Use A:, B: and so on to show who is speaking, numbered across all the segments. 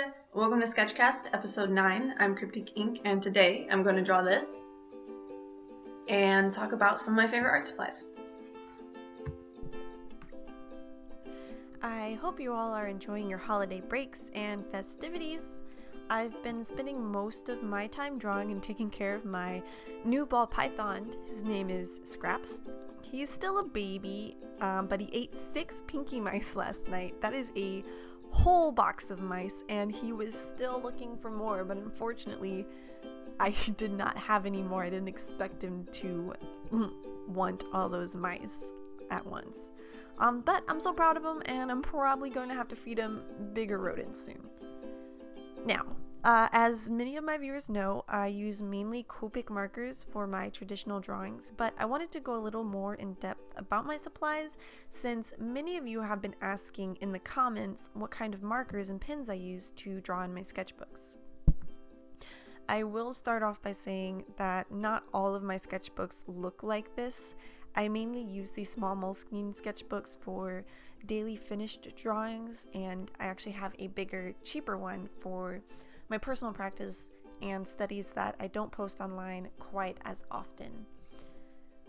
A: guys, welcome to Sketchcast episode 9. I'm Crypticink and today I'm going to draw this and talk about some of my favorite art supplies.
B: I hope you all are enjoying your holiday breaks and festivities. I've been spending most of my time drawing and taking care of my new ball python. His name is Scraps. He's still a baby, but he ate 6 pinky mice last night. That is a whole box of mice, and he was still looking for more, but unfortunately I did not have any more. I didn't expect him to want all those mice at once. But I'm so proud of him, and I'm probably going to have to feed him bigger rodents soon. Now, as many of my viewers know, I use mainly Copic markers for my traditional drawings, but I wanted to go a little more in depth about my supplies since many of you have been asking in the comments what kind of markers and pens I use to draw in my sketchbooks. I will start off by saying that not all of my sketchbooks look like this. I mainly use these small Moleskine sketchbooks for daily finished drawings, and I actually have a bigger, cheaper one for my personal practice and studies that I don't post online quite as often.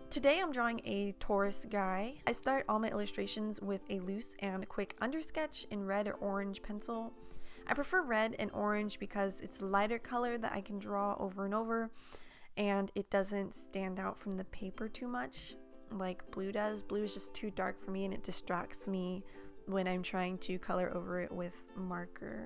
B: Today I'm drawing a Taurus guy. I start all my illustrations with a loose and quick undersketch in red or orange pencil. I prefer red and orange because it's a lighter color that I can draw over and over, and it doesn't stand out from the paper too much like blue does. Blue is just too dark for me and it distracts me when I'm trying to color over it with marker.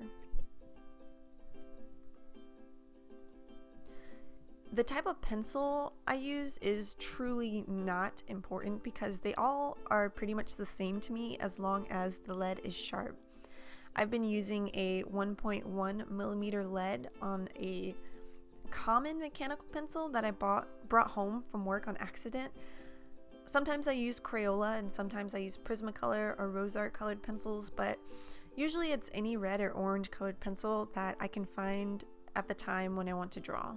B: The type of pencil I use is truly not important because they all are pretty much the same to me as long as the lead is sharp. I've been using a 1.1 millimeter lead on a common mechanical pencil that I brought home from work on accident. Sometimes I use Crayola and sometimes I use Prismacolor or RoseArt colored pencils, but usually it's any red or orange colored pencil that I can find at the time when I want to draw.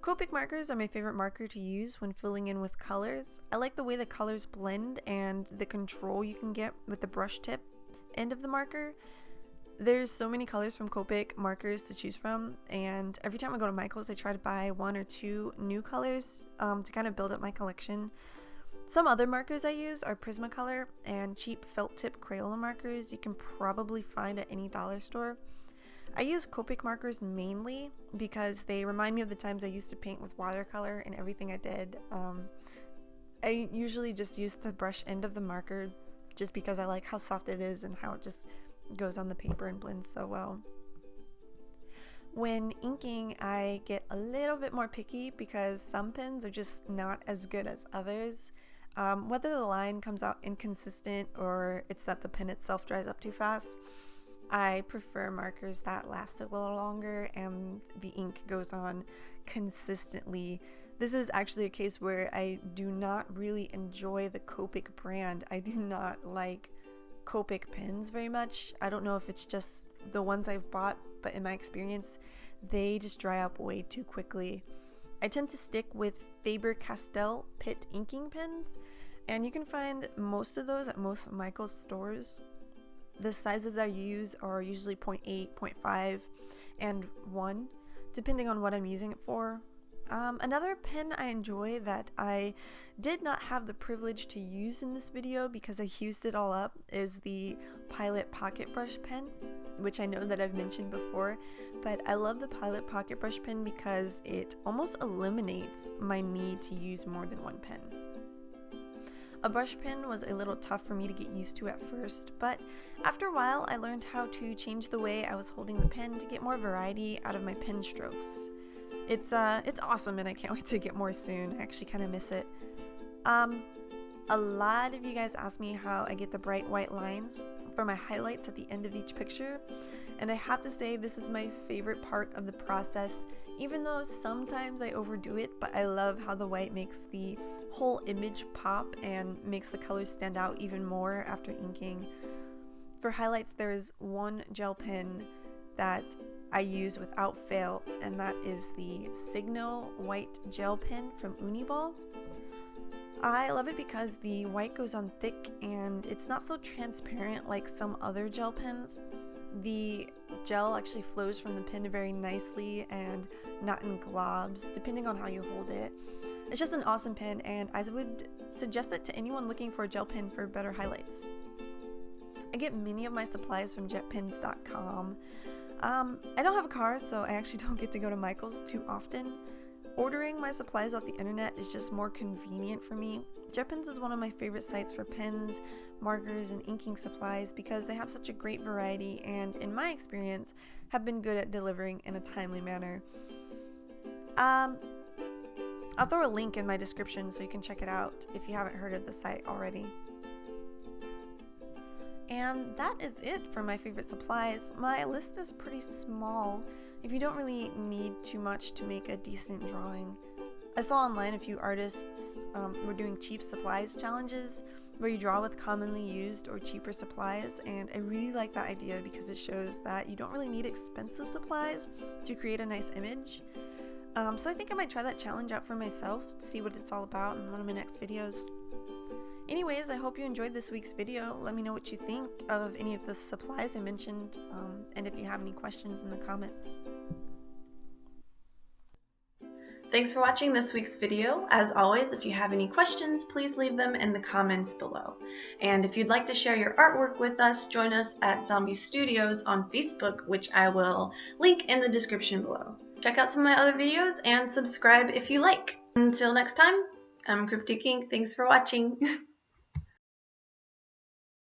B: Copic markers are my favorite marker to use when filling in with colors. I like the way the colors blend and the control you can get with the brush tip end of the marker. There's so many colors from Copic markers to choose from, and every time I go to Michael's I try to buy 1 or 2 new colors to kind of build up my collection. Some other markers I use are Prismacolor and cheap felt tip Crayola markers you can probably find at any dollar store. I use Copic markers mainly because they remind me of the times I used to paint with watercolor and everything I did. I usually just use the brush end of the marker just because I like how soft it is and how it just goes on the paper and blends so well. When inking, I get a little bit more picky because some pens are just not as good as others. Whether the line comes out inconsistent or it's that the pen itself dries up too fast, I prefer markers that last a little longer and the ink goes on consistently. This is actually a case where I do not really enjoy the Copic brand. I do not like Copic pens very much. I don't know if it's just the ones I've bought, but in my experience, they just dry up way too quickly. I tend to stick with Faber-Castell Pitt inking pens, and you can find most of those at most Michael's stores. The sizes I use are usually 0.8, 0.5, and 1, depending on what I'm using it for. Another pen I enjoy that I did not have the privilege to use in this video because I used it all up is the Pilot Pocket Brush pen, which I know that I've mentioned before, but I love the Pilot Pocket Brush pen because it almost eliminates my need to use more than one pen. A brush pen was a little tough for me to get used to at first, but after a while I learned how to change the way I was holding the pen to get more variety out of my pen strokes. It's awesome and I can't wait to get more soon. I actually kind of miss it. A lot of you guys ask me how I get the bright white lines for my highlights at the end of each picture, and I have to say this is my favorite part of the process, even though sometimes I overdo it, but I love how the white makes the whole image pop and makes the colors stand out even more after inking. For highlights, there is one gel pen that I use without fail, and that is the Signo white gel pen from Uniball. I love it because the white goes on thick and it's not so transparent like some other gel pens. The gel actually flows from the pen very nicely and not in globs, depending on how you hold it. It's just an awesome pen, and I would suggest it to anyone looking for a gel pen for better highlights. I get many of my supplies from jetpens.com. I don't have a car, so I actually don't get to go to Michael's too often. Ordering my supplies off the internet is just more convenient for me. JetPens is one of my favorite sites for pens, markers, and inking supplies because they have such a great variety and, in my experience, have been good at delivering in a timely manner. I'll throw a link in my description so you can check it out if you haven't heard of the site already. And that is it for my favorite supplies. My list is pretty small if you don't really need too much to make a decent drawing. I saw online a few artists were doing cheap supplies challenges where you draw with commonly used or cheaper supplies, and I really like that idea because it shows that you don't really need expensive supplies to create a nice image. So I think I might try that challenge out for myself, see what it's all about in one of my next videos. Anyways, I hope you enjoyed this week's video. Let me know what you think of any of the supplies I mentioned, and if you have any questions in the comments.
A: Thanks for watching this week's video. As always, if you have any questions, please leave them in the comments below. And if you'd like to share your artwork with us, join us at Zombie Studios on Facebook, which I will link in the description below. Check out some of my other videos and subscribe if you like. Until next time, I'm Crypticink. Thanks for watching.